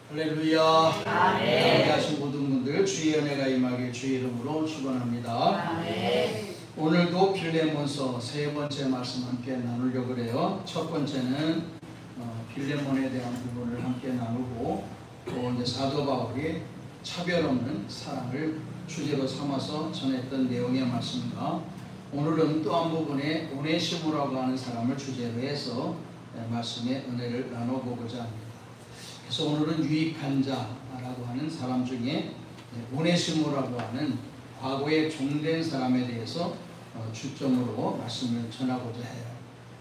할렐루야. 아멘. 하신 모든 분들 주의 은혜가 임하길 주의 이름으로 축원합니다. 아멘. 오늘도 빌레몬서 세 번째 말씀 함께 나누려고 그래요. 첫 번째는 빌레몬에 대한 부분을 함께 나누고, 또 이제 사도 바울이 차별 없는 사랑을 주제로 삼아서 전했던 내용의 말씀과, 오늘은 또 한 부분에 오네시모라고 하는 사람을 주제로 해서 말씀의 은혜를 나눠보고자 합니다. 그래서 오늘은 유익한 자라고 하는 사람 중에 오네시모라고 하는 과거에 종된 사람에 대해서 주점으로 말씀을 전하고자 해요.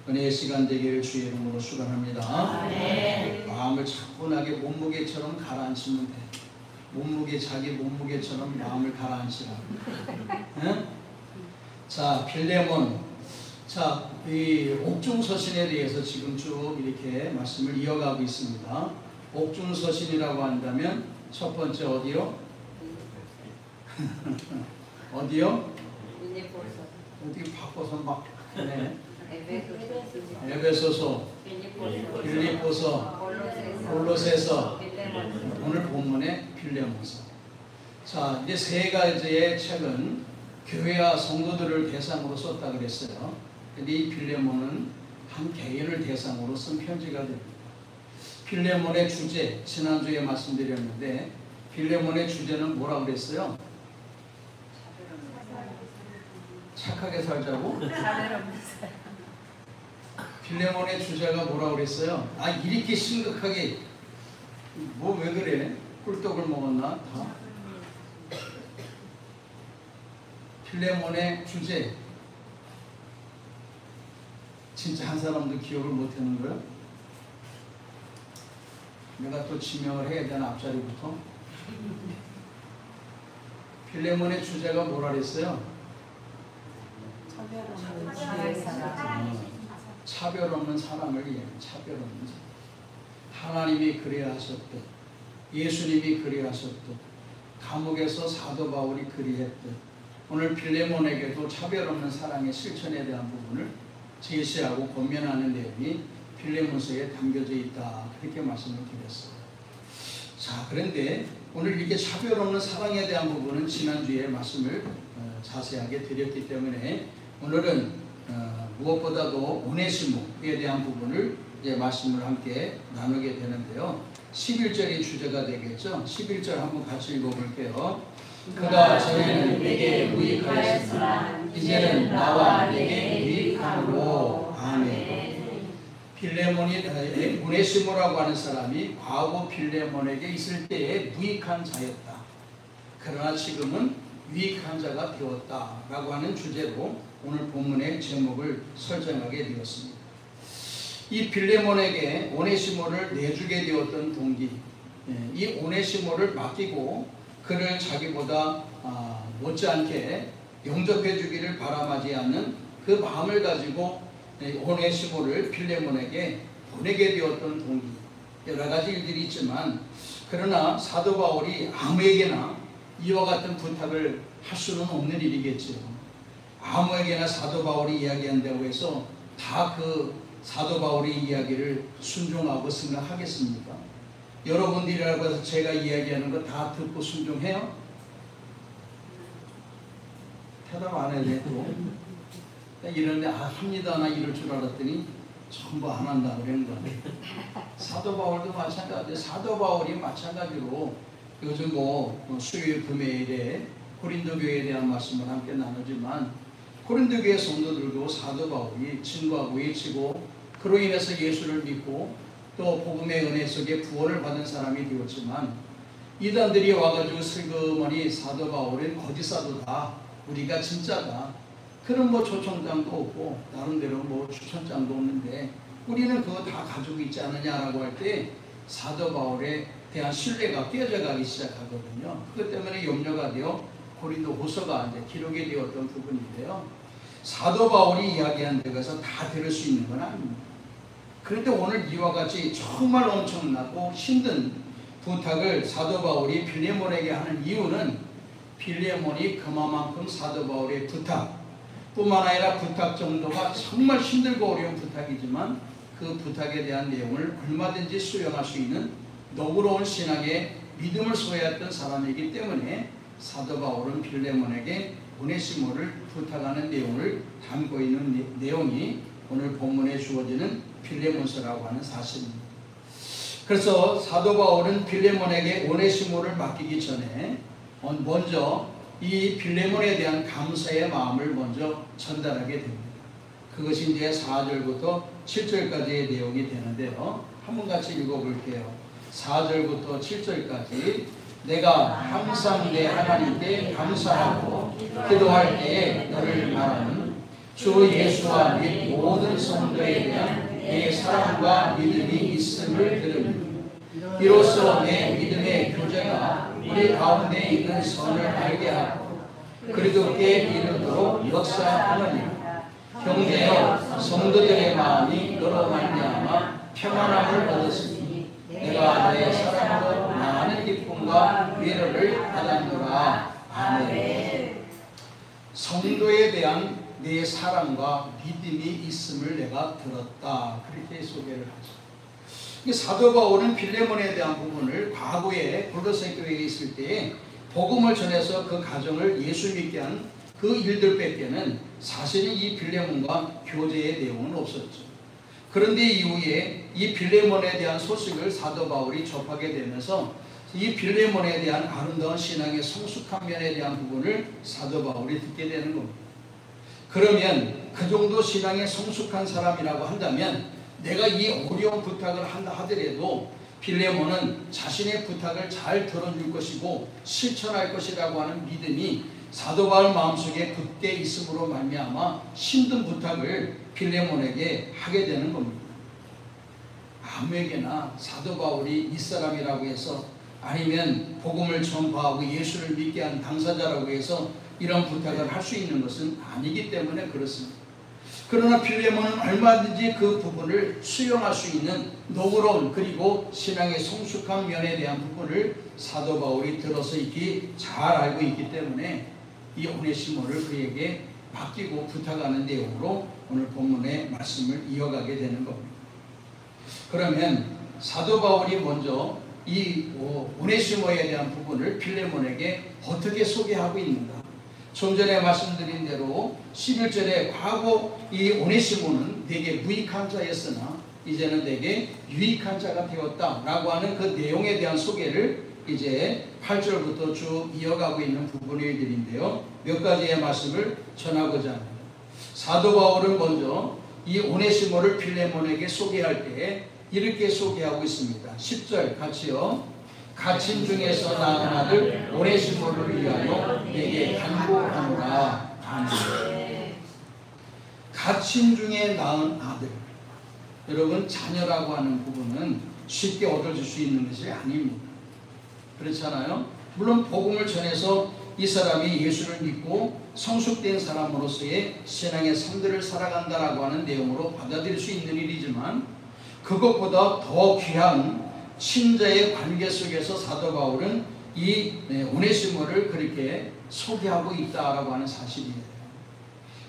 은혜의 시간 되기를 주의 이름으로 축원합니다. 마음을 차분하게 몸무게처럼 가라앉히면 돼. 자기 몸무게처럼 마음을 가라앉히라. 응? 자, 빌레몬. 자, 이 옥중서신에 대해서 지금 쭉 이렇게 말씀을 이어가고 있습니다. 옥중서신이라고 한다면 첫 번째 어디요? 어디요? 어떻게 바꿔서 막 네. 에베소서, 빌립보서, 골로새서, 오늘 본문의 빌레몬서. 자, 이제 세 가지의 책은 교회와 성도들을 대상으로 썼다 그랬어요. 근데 이 빌레몬은 한 개인을 대상으로 쓴 편지가 됩니다. 빌레몬의 주제, 지난주에 말씀드렸는데 빌레몬의 주제는 뭐라고 그랬어요? 착하게 살자고? 빌레몬의 주제가 뭐라고 그랬어요? 아, 이렇게 심각하게 뭐 왜 그래? 꿀떡을 먹었나? 다? 빌레몬의 주제 진짜 한 사람도 기억을 못하는 거야? 내가 또 지명을 해야 되나 앞자리부터? 빌레몬의 주제가 뭐라 그랬어요? 차별 없는 사랑을 얘기해요. 차별 없는 사랑. 하나님이 그래야 하셨듯, 예수님이 그래야 하셨듯, 감옥에서 사도 바울이 그리했듯, 오늘 빌레몬에게도 차별 없는 사랑의 실천에 대한 부분을 제시하고 권면하는 내용이 빌레몬서에 담겨져 있다, 그렇게 말씀을 드렸어요. 자, 그런데 오늘 이렇게 차별 없는 사랑에 대한 부분은 지난주에 말씀을 자세하게 드렸기 때문에 오늘은 무엇보다도 오네시모에 대한 부분을 이제 말씀을 함께 나누게 되는데요. 11절이 주제가 되겠죠. 11절 한번 같이 읽어볼게요. 그가 전에는 내게 무익하였으나 이제는 나와 내게 유익함으로. 아멘. 빌레몬이 오네시모라고 하는 사람이 과거 빌레몬에게 있을 때에 무익한 자였다. 그러나 지금은 유익한 자가 되었다라고 하는 주제로 오늘 본문의 제목을 설정하게 되었습니다. 이 빌레몬에게 오네시모를 내주게 되었던 동기, 이 오네시모를 맡기고 그를 자기보다 못지않게 영접해 주기를 바람하지 않는 그 마음을 가지고 오네시모를 빌레몬에게 보내게 되었던 동기, 여러 가지 일들이 있지만, 그러나 사도 바울이 아무에게나 이와 같은 부탁을 할 수는 없는 일이겠죠. 아무에게나 사도 바울이 이야기한다고 해서 다 그 사도 바울의 이야기를 순종하고 생각하겠습니까? 여러분들이라고 해서 제가 이야기하는 거 다 듣고 순종해요? 대답 안 해야 돼. 이런데 합니다 나 이럴 줄 알았더니 전부 안 한다 그러는 거예요. 사도 바울도 마찬가지예요. 사도 바울이 마찬가지로 요즘 수요일 금요일에 고린도 교회에 대한 말씀을 함께 나누지만, 고린도 교회 성도들도 사도 바울이 증거하고 외치고 그로 인해서 예수를 믿고 또 복음의 은혜 속에 구원을 받은 사람이 되었지만, 이단들이 와가지고 슬그머니 사도 바울은 거짓 사도다, 우리가 진짜다, 그런 초청장도 없고 나름대로 추천장도 없는데 우리는 그거 다 가지고 있지 않느냐라고 할 때 사도 바울에 대한 신뢰가 깨져가기 시작하거든요. 그것 때문에 염려가 되어 고린도 후서가 이제 기록이 되었던 부분인데요. 사도 바울이 이야기한 데 가서 다 들을 수 있는 건 아닙니다. 그런데 오늘 이와 같이 정말 엄청나고 힘든 부탁을 사도 바울이 빌레몬에게 하는 이유는, 빌레몬이 그만큼 사도 바울의 부탁 뿐만 아니라 부탁 정도가 정말 힘들고 어려운 부탁이지만 그 부탁에 대한 내용을 얼마든지 수용할 수 있는 너그러운 신앙의 믿음을 소유했던 사람이기 때문에 사도 바울은 빌레몬에게 오네시모를 부탁하는 내용을 담고 있는 내용이 오늘 본문에 주어지는 빌레몬서라고 하는 사실입니다. 그래서 사도 바울은 빌레몬에게 오네시모를 맡기기 전에 먼저 이 빌레몬에 대한 감사의 마음을 먼저 전달하게 됩니다. 그것이 이제 4절부터 7절까지의 내용이 되는데요. 한번 같이 읽어볼게요. 4절부터 7절까지 내가 항상 내 하나님께 감사하고 기도할 때에 너를 말하는 주 예수와 및 모든 성도에 대한 내 사랑과 믿음이 있음을 들으니 이로써 내 믿음의 교제가 우리 가운데 있는 선을 알게 하고 그리스도께 이르도록 역사하느니라. 형제여, 성도들의 마음이 너로 말미암아 평안함을 얻었으니 내가 너의 사랑으로 많은 기쁨과 위로를 받았노라. 아멘. 성도에 대한 내 사랑과 믿음이 있음을 내가 들었다. 그렇게 소개를 하죠. 사도 바울은 빌레몬에 대한 부분을 과거에 골로새 교회에 있을 때에 복음을 전해서 그 가정을 예수 믿게 한 그 일들밖에는 사실은 이 빌레몬과 교제의 내용은 없었죠. 그런데 이후에 이 빌레몬에 대한 소식을 사도 바울이 접하게 되면서 이 빌레몬에 대한 아름다운 신앙의 성숙한 면에 대한 부분을 사도 바울이 듣게 되는 겁니다. 그러면 그 정도 신앙의 성숙한 사람이라고 한다면 내가 이 어려운 부탁을 한다 하더라도 빌레몬은 자신의 부탁을 잘 들어줄 것이고 실천할 것이라고 하는 믿음이 사도 바울 마음속에 굳게 있음으로 말미암아 힘든 부탁을 빌레몬에게 하게 되는 겁니다. 아무에게나 사도 바울이 이 사람이라고 해서 아니면 복음을 전파하고 예수를 믿게 한 당사자라고 해서 이런 부탁을 할 수 있는 것은 아니기 때문에 그렇습니다. 그러나 빌레몬은 얼마든지 그 부분을 수용할 수 있는 너그러운 그리고 신앙의 성숙한 면에 대한 부분을 사도 바울이 들어서 있기 잘 알고 있기 때문에 이 오네시모를 그에게 맡기고 부탁하는 내용으로 오늘 본문의 말씀을 이어가게 되는 겁니다. 그러면 사도 바울이 먼저 이 오네시모에 대한 부분을 빌레몬에게 어떻게 소개하고 있는가? 좀 전에 말씀드린 대로 11절에 과거 이 오네시모는 되게 무익한 자였으나 이제는 되게 유익한 자가 되었다라고 하는 그 내용에 대한 소개를 이제 8절부터 쭉 이어가고 있는 부분들인데요. 몇 가지의 말씀을 전하고자 합니다. 사도 바울은 먼저 이 오네시모를 빌레몬에게 소개할 때 이렇게 소개하고 있습니다. 10절 같이요. 갇힌 중에서 낳은 아들 오네시모를 위하여 내게 간구하노라. 아멘. 갇힌 중에 낳은 아들. 여러분, 자녀라고 하는 부분은 쉽게 얻어질 수 있는 것이 아닙니다. 그렇잖아요. 물론 복음을 전해서 이 사람이 예수를 믿고 성숙된 사람으로서의 신앙의 삶들을 살아간다라고 하는 내용으로 받아들일 수 있는 일이지만 그것보다 더 귀한 친자의 관계 속에서 사도 바울은 이 오네시모를 그렇게 소개하고 있다라고 하는 사실이에요.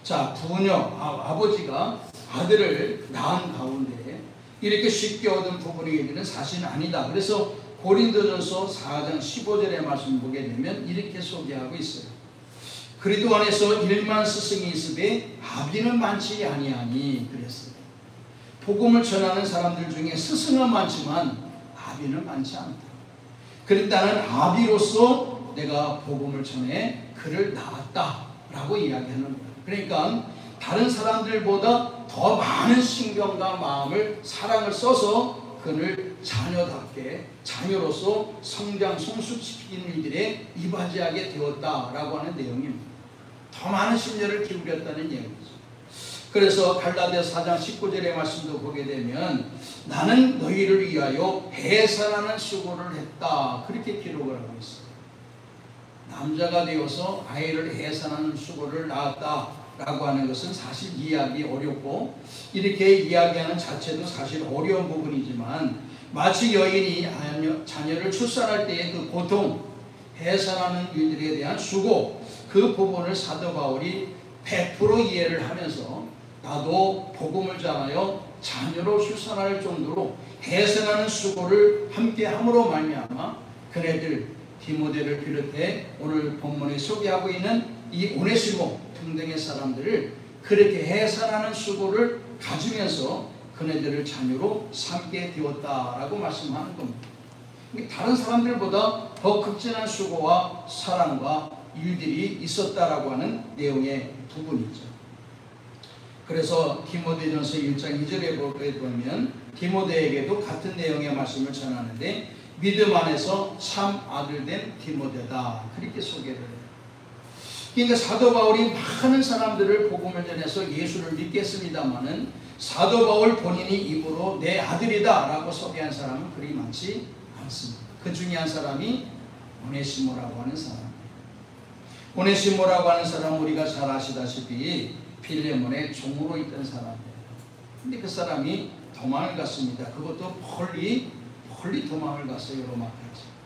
자, 부녀 아버지가 아들을 낳은 가운데 이렇게 쉽게 얻은 부분이 사실은 아니다. 그래서 고린도전서 4장 15절의 말씀 보게 되면 이렇게 소개하고 있어요. 그리스도 안에서 1만 스승이 있으되 아비는 많지 아니하니 그랬어요. 복음을 전하는 사람들 중에 스승은 많지만 아비는 많지 않다. 그런데 나는 아비로서 내가 복음을 전해 그를 낳았다라고 이야기하는 거예요. 그러니까 다른 사람들보다 더 많은 신경과 마음을 사랑을 써서 그를 자녀답게 자녀로서 성장 성숙시키는 일들에 이바지하게 되었다라고 하는 내용입니다. 더 많은 심려를 기울였다는 얘기죠. 그래서 갈라디아서 4장 19절의 말씀도 보게 되면 나는 너희를 위하여 해산하는 수고를 했다. 그렇게 기록을 하고 있어요. 남자가 되어서 아이를 해산하는 수고를 낳았다라고 하는 것은 사실 이해하기 어렵고 이렇게 이야기하는 자체도 사실 어려운 부분이지만 마치 여인이 자녀를 출산할 때의 그 고통, 해산하는 일들에 대한 수고 그 부분을 사도 바울이 100% 이해를 하면서 나도 복음을 전하여 자녀로 출산할 정도로 해산하는 수고를 함께 함으로 말미암아 그네들 디모데를 비롯해 오늘 본문에 소개하고 있는 이 오네시모 등등의 사람들을 그렇게 해산하는 수고를 가지면서 그네들을 자녀로 삼게 되었다라고 말씀하는 겁니다. 다른 사람들보다 더 극진한 수고와 사랑과 일들이 있었다라고 하는 내용의 부분이죠. 그래서 디모데전서 1장 2절에 보게 보면 디모데에게도 같은 내용의 말씀을 전하는데 믿음 안에서 참 아들 된 디모데다 그렇게 소개를 해요. 그러니까 사도 바울이 많은 사람들을 복음을 전해서 예수를 믿겠습니다마는 사도 바울 본인이 입으로 내 아들이다 라고 소개한 사람은 그리 많지 않습니다. 그 중에 한 사람이 오네시모라고 하는 사람. 오네시모라고 하는 사람은 우리가 잘 아시다시피 빌레몬의 종으로 있던 사람이에요. 근데 그 사람이 도망을 갔습니다. 그것도 멀리 도망을 갔어요. 로마까지.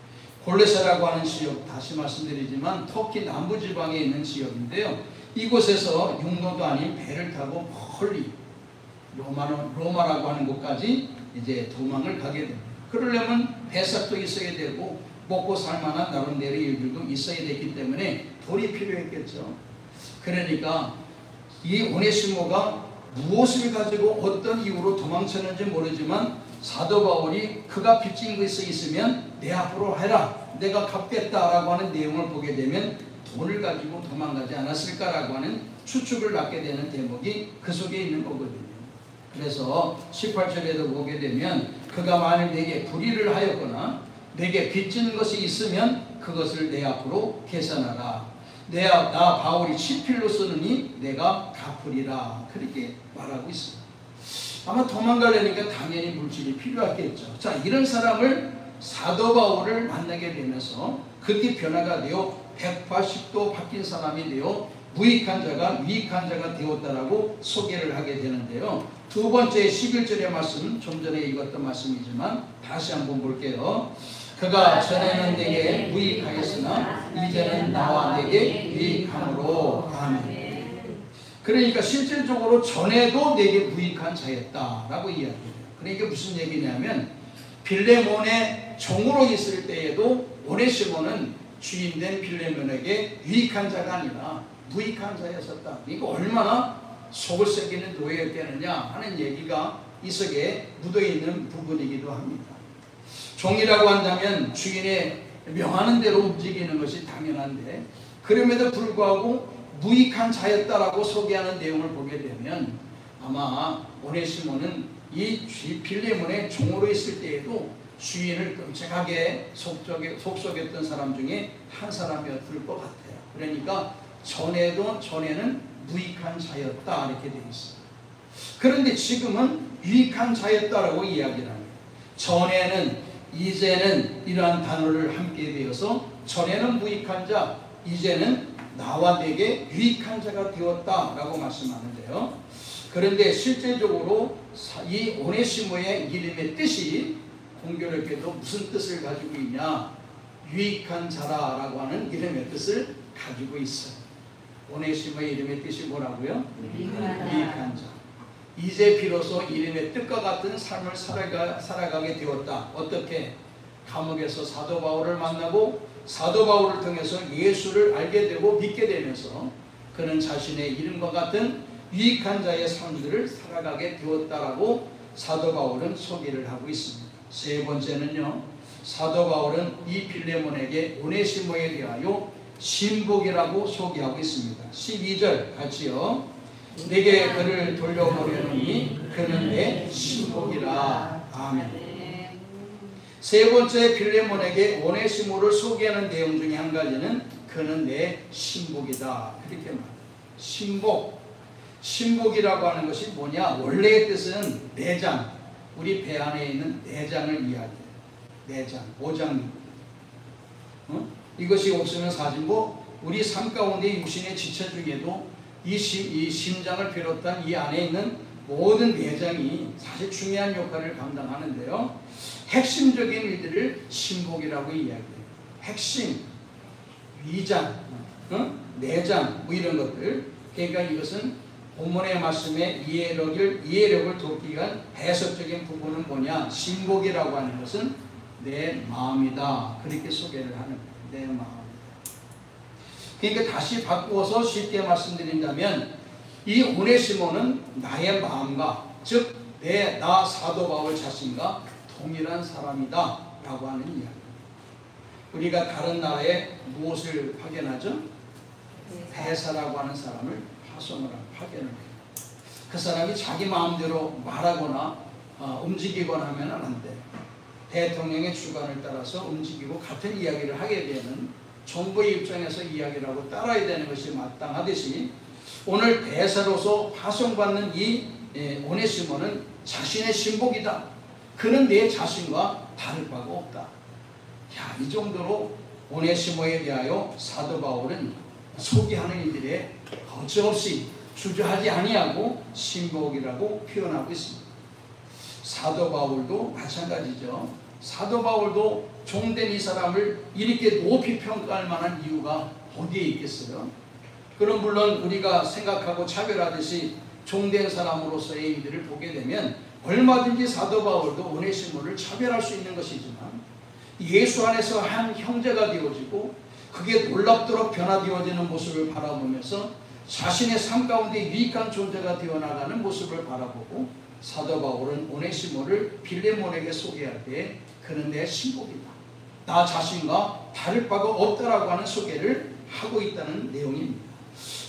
골레사라고 하는 지역, 다시 말씀드리지만 터키 남부지방에 있는 지역인데요. 이곳에서 육로도 아닌 배를 타고 멀리 로마라고 하는 곳까지 이제 도망을 가게 됩니다. 그러려면 배삭도 있어야 되고 먹고 살만한 나름대로 일들도 있어야 되기 때문에 돈이 필요했겠죠. 그러니까 이 오네시모가 무엇을 가지고 어떤 이유로 도망쳤는지 모르지만 사도 바울이 그가 빚진 것이 있으면 내 앞으로 해라, 내가 갚겠다라고 하는 내용을 보게 되면 돈을 가지고 도망가지 않았을까라고 하는 추측을 갖게 되는 대목이 그 속에 있는 거거든요. 그래서 18절에도 보게 되면 그가 만일 내게 불의를 하였거나 내게 빚진 것이 있으면 그것을 내 앞으로 계산하라. 나 바울이 친필로 쓰느니 내가 갚으리라. 그렇게 말하고 있습니다. 아마 도망가려니까 당연히 물질이 필요하겠죠. 자, 이런 사람을 사도 바울을 만나게 되면서 그렇게 변화가 되어 180도 바뀐 사람이 되어 무익한 자가 유익한 자가 되었다라고 소개를 하게 되는데요. 두 번째 11절의 말씀, 좀 전에 읽었던 말씀이지만 다시 한번 볼게요. 그가 전에는 내게 무익하였으나 이제는 나와 내게 유익함으로. 아멘. 그러니까 실질적으로 전에도 내게 무익한 자였다라고 이야기해요. 그러니까 무슨 얘기냐면 빌레몬의 종으로 있을 때에도 오네시모는 주인된 빌레몬에게 유익한 자가 아니라 무익한 자였었다. 이거 얼마나 속을 썩이는 노예였겠느냐 하는 얘기가 이 속에 묻어있는 부분이기도 합니다. 종이라고 한다면 주인의 명하는 대로 움직이는 것이 당연한데 그럼에도 불구하고 무익한 자였다라고 소개하는 내용을 보게 되면 아마 오네시모는 이 빌레몬의 종으로 있을 때에도 주인을 끔찍하게 속속였던 사람 중에 한 사람이었을 것 같아요. 그러니까 전에는 무익한 자였다 이렇게 되어 있습니다. 그런데 지금은 유익한 자였다라고 이야기를 합니다. 전에는, 이제는 이러한 단어를 함께 되어서 전에는 무익한 자, 이제는 나와 내게 유익한 자가 되었다라고 말씀하는데요. 그런데 실제적으로 이 오네시모의 이름의 뜻이 공교롭게도 무슨 뜻을 가지고 있냐? 유익한 자라라고 하는 이름의 뜻을 가지고 있어요. 오네시모의 이름의 뜻이 뭐라고요? 유익한 자. 이제 비로소 이름의 뜻과 같은 삶을 살아가게 되었다. 어떻게? 감옥에서 사도 바울을 만나고 사도 바울을 통해서 예수를 알게 되고 믿게 되면서 그는 자신의 이름과 같은 유익한 자의 삶들을 살아가게 되었다라고 사도 바울은 소개를 하고 있습니다. 세 번째는요, 사도 바울은 이 빌레몬에게 오네시모에 대하여 신복이라고 소개하고 있습니다. 12절 같이요. 내게 그를 돌려보려니 그는 내 신복이라. 아멘. 세 번째 빌레몬에게 오네시모를 소개하는 내용 중에 한 가지는 그는 내 신복이다. 그렇게 말합니다. 신복. 신복이라고 하는 것이 뭐냐? 원래의 뜻은 내장. 우리 배 안에 있는 내장을 이야기해요. 내장, 오장. 이것이 없으면 사실 우리 삶 가운데 육신의 지체 중에도 이 심장을 비롯한 이 안에 있는 모든 내장이 사실 중요한 역할을 감당하는데요. 핵심적인 일들을 신복이라고 이야기해요. 핵심, 위장, 내장 이런 것들. 그러니까 이것은 본문의 말씀에 이해력을 돕기 위한 해석적인 부분은 뭐냐? 신복이라고 하는 것은 내 마음이다. 그렇게 소개를 하는 거예요. 내 마음. 그러니까 다시 바꾸어서 쉽게 말씀드린다면 이 오네시모는 나의 마음과 즉 나 사도 바울 자신과 동일한 사람이다 라고 하는 이야기. 우리가 다른 나라에 무엇을 파견하죠? 대사라고 하는 사람을 파견을 해요. 그 사람이 자기 마음대로 말하거나 움직이거나 하면 안 돼요. 대통령의 주관을 따라서 움직이고 같은 이야기를 하게 되는 정부의 입장에서 이야기를 하고 따라야 되는 것이 마땅하듯이 오늘 대사로서 파송받는 이 오네시모는 자신의 신복이다. 그는 내 자신과 다를 바가 없다. 야, 이 정도로 오네시모에 대하여 사도 바울은 소개하는 이들의 거침없이 주저하지 아니하고 신복이라고 표현하고 있습니다. 사도 바울도 마찬가지죠. 사도 바울도 종된 이 사람을 이렇게 높이 평가할 만한 이유가 어디에 있겠어요? 그럼 물론 우리가 생각하고 차별하듯이 종된 사람으로서의 이들을 보게 되면 얼마든지 사도 바울도 오네시모를 차별할 수 있는 것이지만 예수 안에서 한 형제가 되어지고 그게 놀랍도록 변화되어지는 모습을 바라보면서 자신의 삶 가운데 유익한 존재가 되어나가는 모습을 바라보고 사도 바울은 오네시모를 빌레몬에게 소개할 때 그는 내 신복이다. 나 자신과 다를 바가 없다라고 하는 소개를 하고 있다는 내용입니다.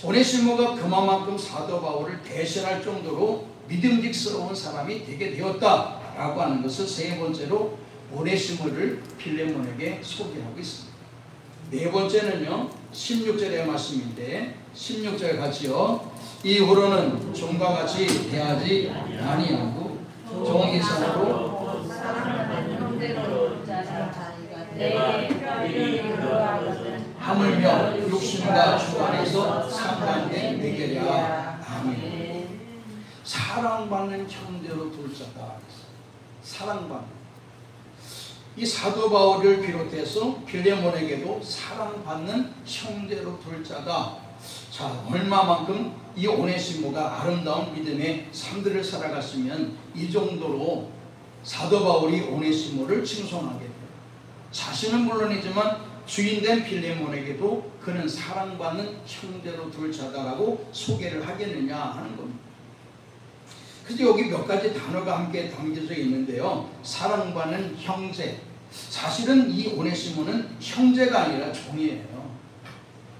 오네시모가 그만큼 사도 바울을 대신할 정도로 믿음직스러운 사람이 되게 되었다라고 하는 것을 세 번째로 오네시모를 빌레몬에게 소개하고 있습니다. 네 번째는요 16절의 말씀인데 16절 같이요. 이후로는 종과 같이 대하지 아니하고 종의 성으로 하물며 육신과 주 안에서 상관된 대결이야. 아멘. 사랑받는 형제로 둘 자다. 사랑받는 이 사도 바울을 비롯해서 빌레몬에게도 사랑받는 형제로 둘 자다. 자, 얼마만큼 이 오네시모가 아름다운 믿음의 삶들을 살아갔으면 이 정도로 사도 바울이 오네시모를 칭송하게 돼요. 자신은 물론이지만 주인된 빌레몬에게도 그는 사랑받는 형제로 둘 자다라고 소개를 하겠느냐 하는 겁니다. 그래서 여기 몇 가지 단어가 함께 담겨져 있는데요. 사랑받는 형제. 사실은 이 오네시모는 형제가 아니라 종이에요.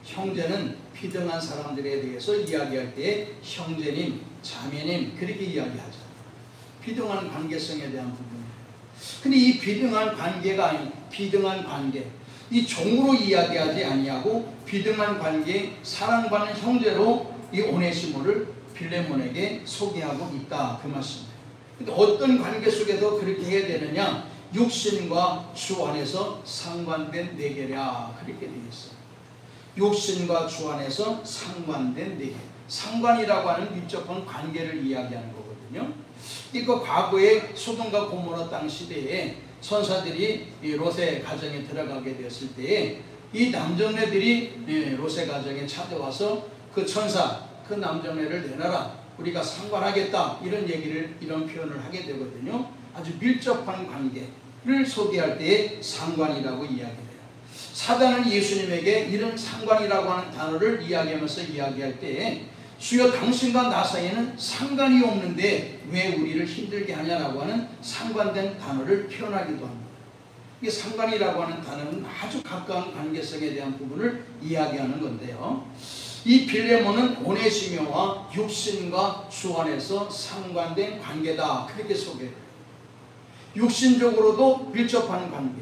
형제는 비등한 사람들에 대해서 이야기할 때 형제님, 자매님 그렇게 이야기하죠. 비등한 관계성에 대한 부분이에요. 근데 이 비등한 관계가 아닌 비등한 관계, 이 종으로 이야기하지 아니하고 비등한 관계, 사랑받는 형제로 이 오네시모를 빌레몬에게 소개하고 있다 그 말씀입니다. 근데 어떤 관계 속에서 그렇게 해야 되느냐? 육신과 주 안에서 상관된 내계랴 그렇게 되어 있어요. 육신과 주 안에서 상관된 내계. 상관이라고 하는 밀접한 관계를 이야기하는 거거든요. 이거 과거에 소돔과 고모라 땅 시대에 천사들이 이 롯의 가정에 들어가게 되었을 때에 이 남정네들이 롯의 가정에 찾아와서 그 천사 그 남정네를 내놔라 우리가 상관하겠다 이런 얘기를 이런 표현을 하게 되거든요. 아주 밀접한 관계를 소개할 때에 상관이라고 이야기해요. 사단은 예수님에게 이런 상관이라고 하는 단어를 이야기하면서 이야기할 때에 주여 당신과 나 사이에는 상관이 없는데 왜 우리를 힘들게 하냐라고 하는 상관된 단어를 표현하기도 합니다. 이 상관이라고 하는 단어는 아주 가까운 관계성에 대한 부분을 이야기하는 건데요. 이 빌레몬은 오네시모와 육신과 주 안에서 상관된 관계다 그렇게 소개해요. 육신적으로도 밀접한 관계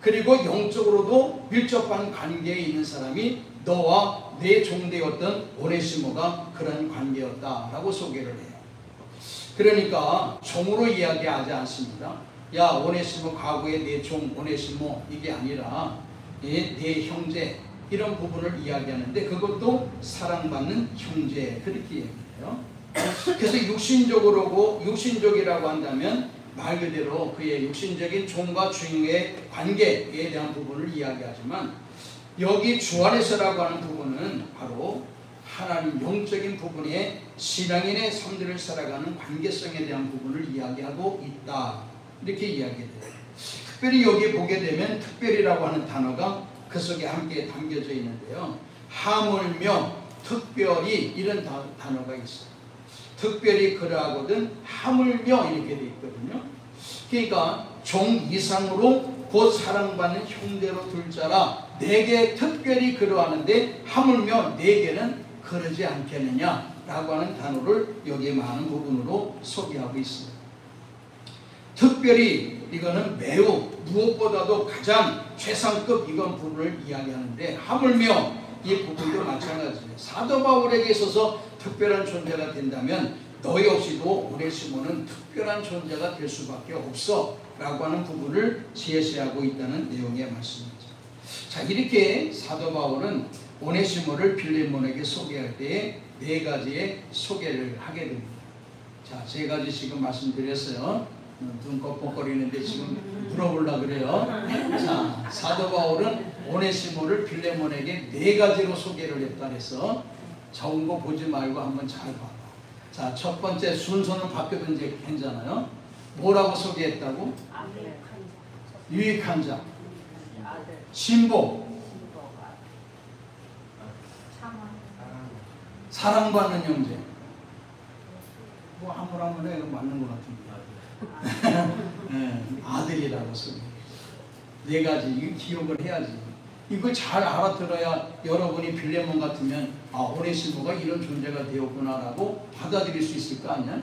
그리고 영적으로도 밀접한 관계에 있는 사람이 너와 내 종되었던 오네시모가 그런 관계였다라고 소개를 해요. 그러니까 종으로 이야기하지 않습니다. 야 오네시모 과거의 내 종 오네시모 이게 아니라 내 형제 이런 부분을 이야기하는데 그것도 사랑받는 형제 그렇게 얘기해요. 그래서 육신적이라고 한다면 말 그대로 그의 육신적인 종과 주인의 관계에 대한 부분을 이야기하지만 여기 주 안에서라고 하는 부분은 바로 하나님 영적인 부분에 신앙인의 삶들을 살아가는 관계성에 대한 부분을 이야기하고 있다. 이렇게 이야기돼요. 특별히 여기 보게 되면 특별이라고 하는 단어가 그 속에 함께 담겨져 있는데요. 하물며 특별히 이런 단어가 있어요. 특별히 그러하거든 하물며 이렇게 되어 있거든요. 그러니까 종 이상으로 곧 사랑받는 형제로 둘 자라 내게 특별히 그러하는데 하물며 내게는 그러지 않겠느냐 라고 하는 단어를 여기에 많은 부분으로 소개하고 있습니다. 특별히 이거는 매우 무엇보다도 가장 최상급 이건 부분을 이야기하는데 하물며 이 부분도 마찬가지예요. 사도 바울에게 있어서 특별한 존재가 된다면 너 역시도 오네시모는 특별한 존재가 될 수밖에 없어 라고 하는 부분을 제시하고 있다는 내용의 말씀이죠. 자, 이렇게 사도 바울은 오네시모를 빌레몬에게 소개할 때에 네 가지의 소개를 하게 됩니다. 자, 세 가지 지금 말씀드렸어요. 눈 껌뻑거리는데 지금 물어보려고 그래요. 자, 사도 바울은 오네시모를 빌레몬에게 네 가지로 소개를 했다 해서 적은 거 보지 말고 한번 잘 봐봐. 자, 첫 번째 순서는 바뀌어든지 괜찮아요. 뭐라고 소개했다고? 유익한 자, 신복, 사랑받는 형제. 뭐 아무나 해도 맞는 것 같은데. 네, 아들이라고 소개. 네 가지 이거 기억을 해야지. 이걸 잘 알아들어야 여러분이 빌레몬 같으면 아, 오네시모가 이런 존재가 되었구나라고 받아들일 수 있을 거 아니야?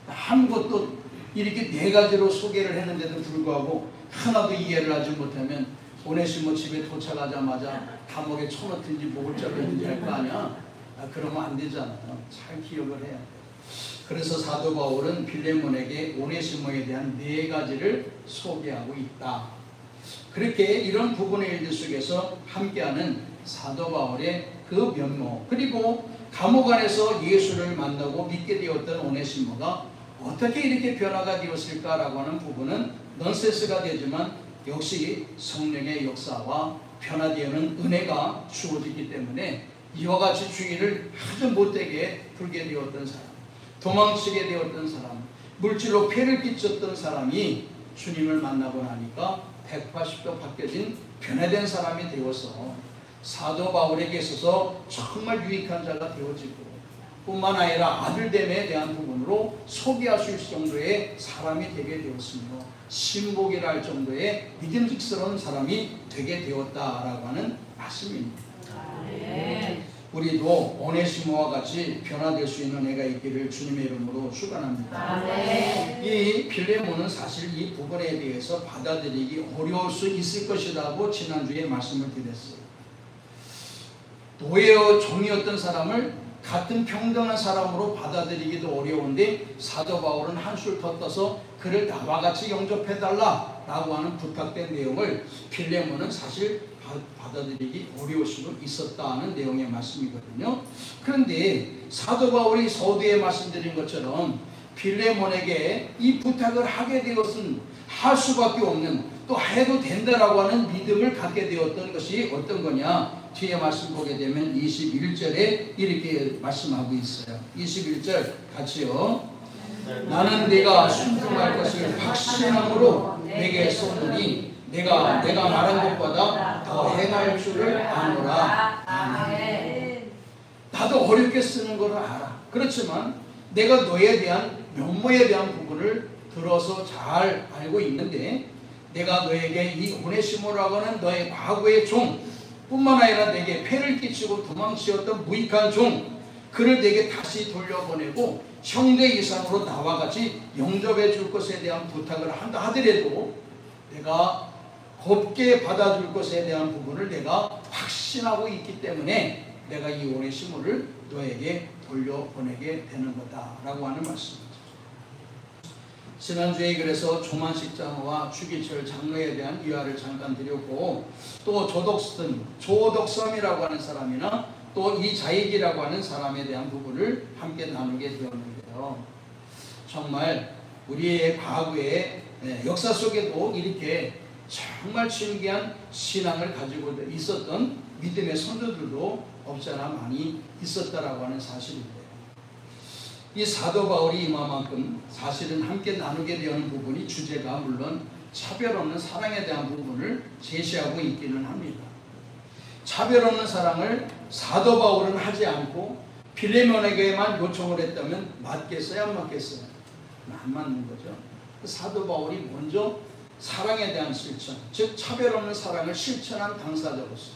아무것도 이렇게 네 가지로 소개를 했는데도 불구하고 하나도 이해를 하지 못하면 오네시모 집에 도착하자마자 감옥에 쳐넣든지 목을 자르든지 할 거 아니야? 아, 그러면 안 되잖아요. 잘 기억을 해야 돼. 그래서 사도 바울은 빌레몬에게 오네시모에 대한 네 가지를 소개하고 있다. 그렇게 이런 부분의 일들 속에서 함께하는 사도 바울의 그 면모, 그리고 감옥 안에서 예수를 만나고 믿게 되었던 오네시모가 어떻게 이렇게 변화가 되었을까라고 하는 부분은 넌센스가 되지만 역시 성령의 역사와 변화되는 은혜가 주어지기 때문에 이와 같이 주의를 아주 못되게 풀게 되었던 사람, 도망치게 되었던 사람, 물질로 폐를 끼쳤던 사람이 주님을 만나고 나니까 180도 바뀌어진 변화된 사람이 되어서 사도 바울에게 있어서 정말 유익한 자가 되어지고 뿐만 아니라 아들됨에 대한 부분으로 소개할 수 있을 정도의 사람이 되게 되었으며 신복이라 할 정도의 믿음직스러운 사람이 되게 되었다라고 하는 말씀입니다. 우리도 오네시모와 같이 변화될 수 있는 애가 있기를 주님의 이름으로 축원합니다. 이 빌레몬은 사실 이 부분에 대해서 받아들이기 어려울 수 있을 것이라고 지난주에 말씀을 드렸어요. 노예의 종이었던 사람을 같은 평등한 사람으로 받아들이기도 어려운데 사도 바울은 한술 더 떠서 그를 나와 같이 영접해달라 라고 하는 부탁된 내용을 빌레몬은 사실 받아들이기 어려울 수도 있었다는 내용의 말씀이거든요. 그런데 사도 바울이 서두에 말씀드린 것처럼 빌레몬에게 이 부탁을 하게 되었은 할 수밖에 없는 또 해도 된다라고 하는 믿음을 갖게 되었던 것이 어떤 거냐, 뒤에 말씀 보게 되면 21절에 이렇게 말씀하고 있어요. 21절 같이요. 나는 네가 순종할 것을 확신함으로 내게 쏘노니 내가 말한 것보다 더 행할 줄을 아노라. 아멘. 나도 어렵게 쓰는 걸 알아. 그렇지만 내가 너에 대한 면모에 대한 부분을 들어서 잘 알고 있는데 내가 너에게 이 오네시모라고 하는 너의 과거의 종 뿐만 아니라 내게 폐를 끼치고 도망치었던 무익한 종, 그를 내게 다시 돌려보내고 형제 이상으로 나와 같이 영접해 줄 것에 대한 부탁을 한다 하더라도 내가 곱게 받아줄 것에 대한 부분을 내가 확신하고 있기 때문에 내가 이 오네시모를 너에게 돌려보내게 되는 거다라고 하는 말씀이죠. 지난주에 그래서 조만식 장로와 주기철 장로에 대한 이화를 잠깐 드렸고, 또 조덕섬이라고 하는 사람이나 또 이자익이라고 하는 사람에 대한 부분을 함께 나누게 되었는데요. 정말 우리의 과거의 역사 속에도 이렇게 정말 신기한 신앙을 가지고 있었던 믿음의 선조들도 없지 않아 많이 있었다라고 하는 사실인데요. 이 사도 바울이 이만큼 사실은 함께 나누게 되는 부분이 주제가 물론 차별 없는 사랑에 대한 부분을 제시하고 있기는 합니다. 차별 없는 사랑을 사도 바울은 하지 않고 필레몬에게만 요청을 했다면 맞겠어요? 안 맞겠어요? 안 맞는 거죠. 사도 바울이 먼저 사랑에 대한 실천, 즉 차별 없는 사랑을 실천한 당사자로서,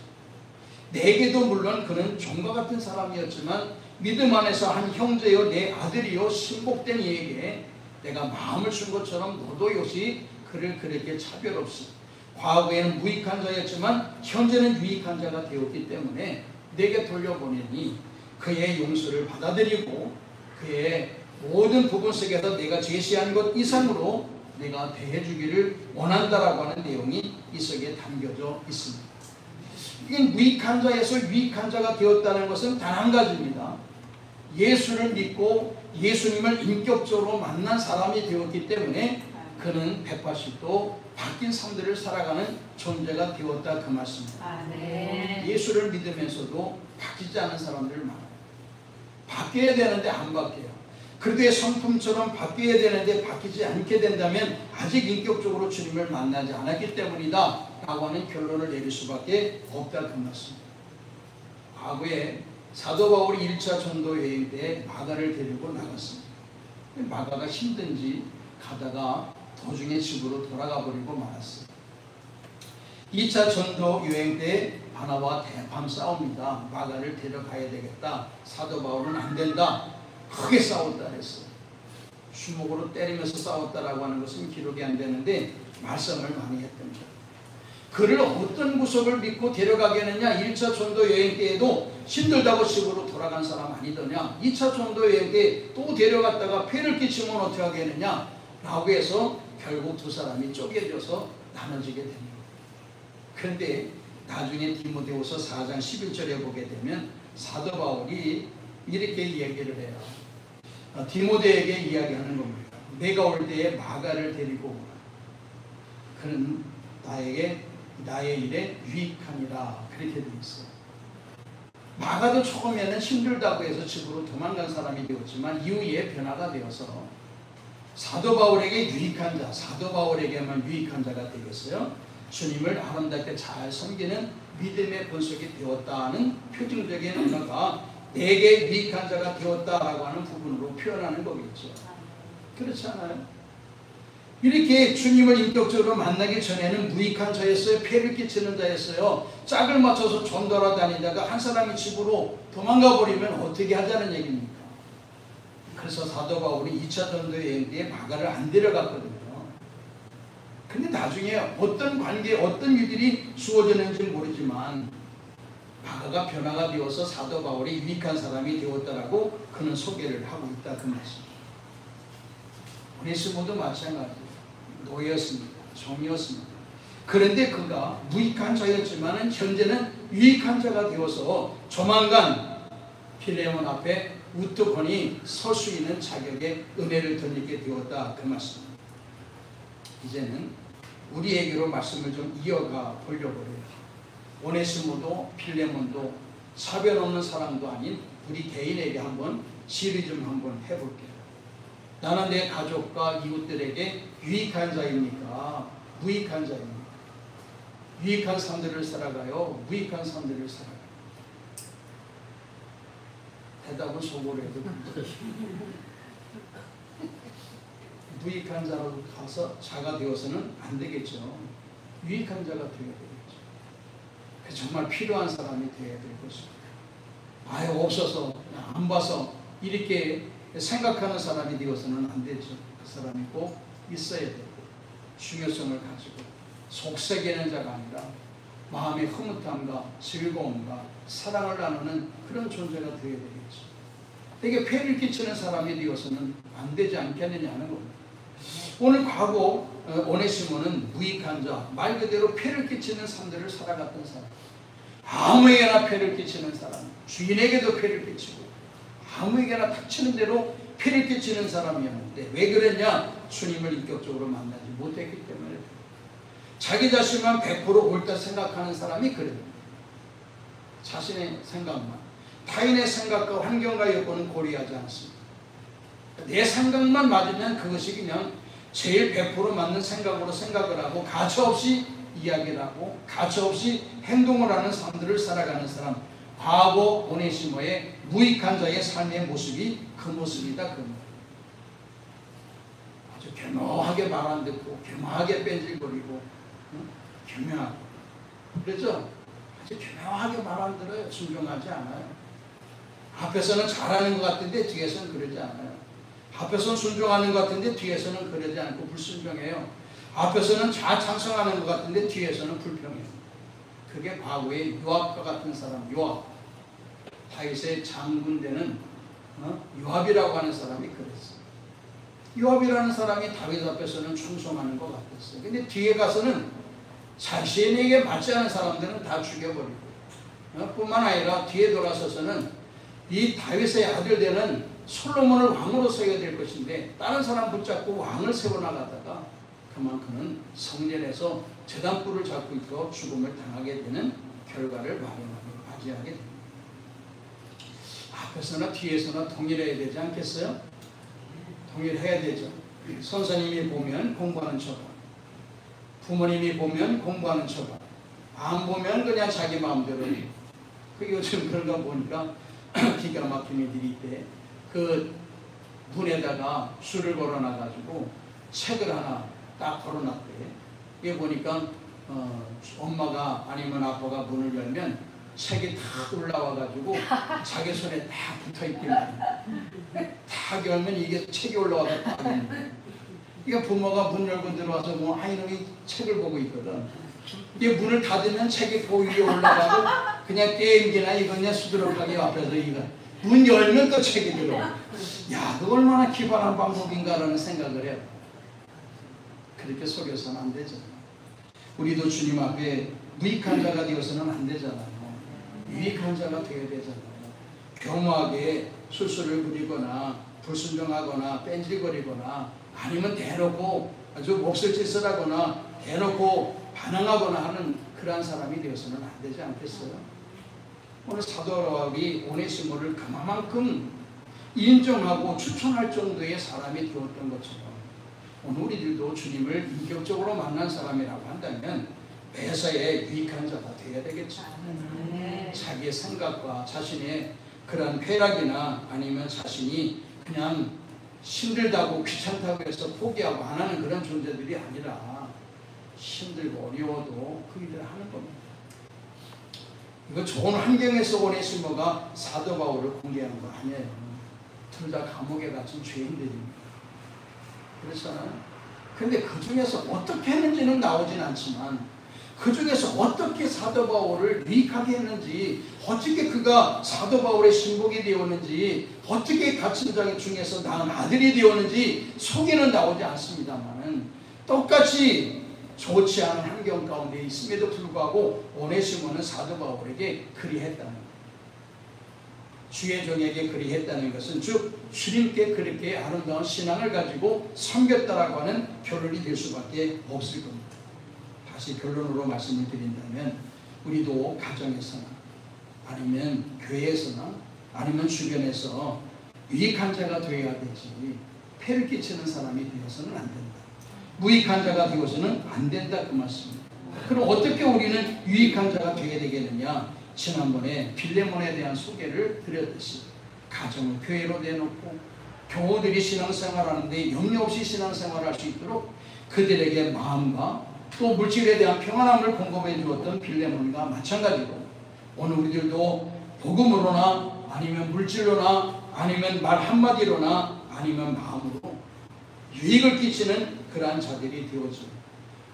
내게도 물론 그는 종과 같은 사람이었지만 믿음 안에서 한 형제요 내 아들이요 신복된 이에게 내가 마음을 준 것처럼 너도 역시 그를 그렇게 차별 없이, 과거에는 무익한 자였지만 현재는 유익한 자가 되었기 때문에 내게 돌려보내니 그의 용서를 받아들이고 그의 모든 부분 속에서 내가 제시한 것 이상으로 내가 대해주기를 원한다라고 하는 내용이 이 속에 담겨져 있습니다. 이 무익한 자에서 유익한 자가 되었다는 것은 단 한 가지입니다. 예수를 믿고 예수님을 인격적으로 만난 사람이 되었기 때문에 그는 180도 바뀐 삶들을 살아가는 존재가 되었다 그 말씀입니다. 예수를 믿으면서도 바뀌지 않은 사람들 많아요. 바뀌어야 되는데 안 바뀌어요. 그리스도의 성품처럼 바뀌어야 되는데 바뀌지 않게 된다면 아직 인격적으로 주님을 만나지 않았기 때문이다 라고 하는 결론을 내릴 수밖에 없다 그 말씀입니다. 과거에 사도 바울이 1차 전도 여행 때 마가를 데리고 나갔습니다. 마가가 힘든지 가다가 도중에 집으로 돌아가 버리고 말았어요. 2차 전도 여행 때 바나바와 대밤 싸웁니다. 마가를 데려가야 되겠다. 사도 바울은 안 된다. 크게 싸웠다 했어요. 주먹으로 때리면서 싸웠다라고 하는 것은 기록이 안 되는데 말씀을 많이 했답니다. 그를 어떤 구석을 믿고 데려가게 했느냐. 1차 전도 여행 때에도 힘들다고 집으로 돌아간 사람 아니더냐. 2차 전도 여행 때 또 데려갔다가 폐를 끼치면 어떻게 하겠느냐 라고 해서 결국 두 사람이 쪼개져서 나눠지게 됩니다. 그런데 나중에 디모데후서 4장 11절에 보게 되면 사도 바울이 이렇게 얘기를 해요. 디모데에게 이야기하는 겁니다. 내가 올 때에 마가를 데리고 오라. 그는 나의 일에 유익하니라. 그렇게 되어 있어요. 마가도 처음에는 힘들다고 해서 집으로 도망간 사람이 되었지만 이후에 변화가 되어서 사도 바울에게 유익한 자, 사도 바울에게만 유익한 자가 되겠어요. 주님을 아름답게 잘 섬기는 믿음의 본속이 되었다는 표징적인 언어가 내게 유익한 자가 되었다라고 하는 부분으로 표현하는 거겠죠. 그렇지 않아요? 이렇게 주님을 인격적으로 만나기 전에는 무익한 자였어요. 폐를 끼치는 자였어요. 짝을 맞춰서 전도하러 다니다가 한 사람이 집으로 도망가 버리면 어떻게 하자는 얘기입니까? 그래서 사도 바울이 2차 전도 여행 때에 마가를 안 데려갔거든요. 근데 나중에 어떤 관계, 어떤 일들이 주어졌는지 모르지만 마가가 변화가 되어서 사도 바울이 유익한 사람이 되었다라고 그는 소개를 하고 있다 그 말씀. 오네시모도 마찬가지예요. 노예였습니다. 종이었습니다. 그런데 그가 무익한 자였지만 현재는 유익한 자가 되어서 조만간 필레몬 앞에 우뚝하니 설 수 있는 자격의 은혜를 덧입게 되었다 그 말씀. 이제는 우리에게로 말씀을 좀 이어가 보려고 해요. 오네시모도 필레몬도 차별 없는 사랑도 아닌 우리 개인에게 한번 시리 좀 한번 해볼게요. 나는 내 가족과 이웃들에게 유익한 자입니까? 무익한 자입니까? 유익한 삶들을 살아가요? 무익한 삶들을 살아가요? 대답은 속으로 해도 무익한 자로 가서 자가 되어서는 안 되겠죠. 유익한 자가 되어야 되겠죠. 정말 필요한 사람이 되어야 될 것입니다. 아유 없어서 안 봐서 이렇게 생각하는 사람이 되어서는 안 되죠. 그 사람이 꼭 있어야 되고 중요성을 가지고 속삭이는 자가 아니라 마음의 흐뭇함과 즐거움과 사랑을 나누는 그런 존재가 되어야 되겠죠. 되게 폐를 끼치는 사람이 되어서는 안 되지 않겠느냐는 겁니다. 오늘 과거 오네시모는 무익한 자, 말 그대로 폐를 끼치는 삶들을 살아갔던 사람, 아무에게나 폐를 끼치는 사람, 주인에게도 폐를 끼치고 아무에게나 닥치는 대로 폐를 끼치는 사람이었는데 왜 그랬냐? 주님을 인격적으로 만나지 못했기 때문에. 자기 자신만 100% 옳다 생각하는 사람이 그래요. 자신의 생각만, 타인의 생각과 환경과 여건은 고려하지 않습니다. 내 생각만 맞으면 그것이 그냥 제일 100% 맞는 생각으로 생각을 하고 가차없이 이야기를 하고 가차없이 행동을 하는 사람들을 살아가는 사람, 과거 오네시모의 무익한 자의 삶의 모습이 그 모습이다. 그 아주 교묘하게 말 안 듣고 교묘하게 뺀질거리고 교묘하고 그렇죠? 아주 교묘하게 말 안 들어요. 순종하지 않아요. 앞에서는 잘하는 것 같은데 뒤에서는 그러지 않아요. 앞에서는 순종하는 것 같은데 뒤에서는 그러지 않고 불순종해요. 앞에서는 잘 찬성하는 것 같은데 뒤에서는 불평해요. 그게 과거의 요압과 같은 사람, 요압. 다윗의 장군 되는 요압이라고 하는 사람이 그랬어요. 요압이라는 사람이 다윗 앞에서는 충성하는 것 같았어요. 근데 뒤에 가서는 자신에게 맞지 않은 사람들은 다 죽여버리고 뿐만 아니라 뒤에 돌아서서는 이 다윗의 아들 되는 솔로몬을 왕으로 세워야 될 것인데 다른 사람 붙잡고 왕을 세워나가다가 그만 그는 성전에서 제단불을 잡고 있고 죽음을 당하게 되는 결과를 맞이하게 됩니다. 앞에서나 뒤에서나 동일해야 되지 않겠어요? 동일해야 되죠. 선생님이 보면 공부하는 척하고 부모님이 보면 공부하는 척하고 안 보면 그냥 자기 마음대로 해요. 그 요즘 그런 거 보니까 기가 막힌 애들이 있대. 그 문에다가 줄을 걸어놔가지고 책을 하나 딱 걸어놨대. 이게 보니까 엄마가 아니면 아빠가 문을 열면 책이 다 올라와가지고 자기 손에 딱 붙어있단 말이야. 딱 열면 이게 책이 올라와서 딱 있는 거야. 그러니까 부모가 문 열고 들어와서 뭐 아이놈이 책을 보고 있거든. 이게 문을 닫으면 책이 그 위에 올라가고 그냥 게임기나 이거 그냥 수두룩하게 앞에서 이거 문 열면 또 책이 들어. 야, 그 얼마나 기발한 방법인가라는 생각을 해요. 그렇게 속여서는 안 되죠. 우리도 주님 앞에 무익한 자가 되어서는 안 되잖아요. 유익한 자가 되어야 되잖아요. 교묘하게 술수를 부리거나 불순종하거나 뺀질거리거나 아니면 대놓고 아주 몹쓸 짓을 하거나 대놓고 반항하거나 하는 그러한 사람이 되어서는 안 되지 않겠어요? 오늘 사도 바울이 오네시모를 그만큼 인정하고 추천할 정도의 사람이 되었던 것처럼 오늘 우리들도 주님을 인격적으로 만난 사람이라고 한다면 매사에 유익한 자가 되어야 되겠죠. 자기의 생각과 자신의 그런 쾌락이나 아니면 자신이 그냥 힘들다고 귀찮다고 해서 포기하고 안 하는 그런 존재들이 아니라 힘들고 어려워도 그 일을 하는 겁니다. 이거 좋은 환경에서 오네시모가 사도 바울을 공개하는 거 아니에요. 둘 다 감옥에 갇힌 죄인들입니다. 그렇잖아요. 근데 그 중에서 어떻게 했는지는 나오진 않지만 그 중에서 어떻게 사도 바울을 유익하게 했는지, 어떻게 그가 사도 바울의 신복이 되었는지, 어떻게 갇힌 자 중에서 낳은 아들이 되었는지 소개는 나오지 않습니다만 똑같이 좋지 않은 환경 가운데 있음에도 불구하고 오네시모는 사도 바울에게 그리했다는 거예요. 주의 종에게 그리했다는 것은 즉 주님께 그렇게 아름다운 신앙을 가지고 섬겼다라고 하는 결론이 될 수밖에 없을 겁니다. 다시 결론으로 말씀을 드린다면 우리도 가정에서나 아니면 교회에서나 아니면 주변에서 유익한 자가 되어야 되지 폐를 끼치는 사람이 되어서는 안 된다. 무익한 자가 되어서는 안 된다 그 말씀입니다. 그럼 어떻게 우리는 유익한 자가 되게 되겠느냐? 지난번에 빌레몬에 대한 소개를 드렸듯이 가정을 교회로 내놓고 교우들이 신앙생활하는데 염려 없이 신앙생활할 수 있도록 그들에게 마음과 또 물질에 대한 평안함을 공급해 주었던 빌레몬과 마찬가지로 오늘 우리들도 복음으로나 아니면 물질로나 아니면 말 한마디로나 아니면 마음으로 유익을 끼치는 그러한 자들이 되어져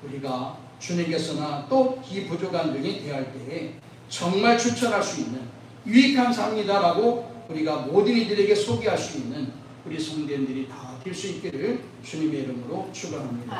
우리가 주님께서나 또 이 부족한 중에 대할 때에 정말 추천할 수 있는 유익한 삶이다라고 우리가 모든 이들에게 소개할 수 있는 우리 성도님들이 다 될 수 있기를 주님의 이름으로 축원합니다.